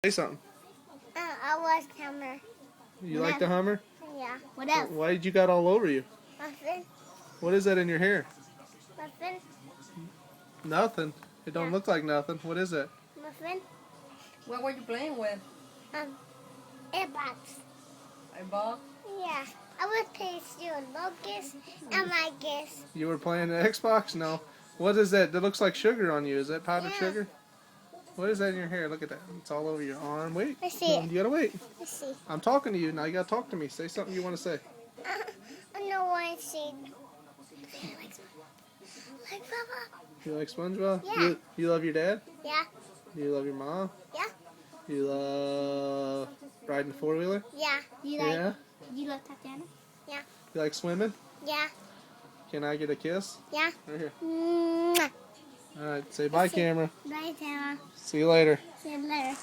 Say something. I was Hummer. You like the Hummer? Yeah. What else? Why did you got all over you? Muffin. What is that in your hair? Muffin. Nothing. It don't Yeah. look like nothing. What is it? Muffin. What were you playing with? Airbox. A ball? Yeah. I was playing Steel Locust and my guess. You were playing the Xbox? No. What is that? That looks like sugar on you. Is that powdered Yeah. sugar? What is that in your hair? Look at that. It's all over your arm. Wait. Let's see it. You gotta wait. Let's see. I'm talking to you. Now you gotta talk to me. Say something you want to say. I know one see. Like Papa. You like SpongeBob? Yeah. You love your dad? Yeah. You love your mom? Yeah. You love riding the four-wheeler? Yeah. Yeah. You love Tatiana? Yeah. You like swimming? Yeah. Can I get a kiss? Yeah. Right here. Mwah. All right. Say bye, camera. Bye, Tara. See you later. See you later.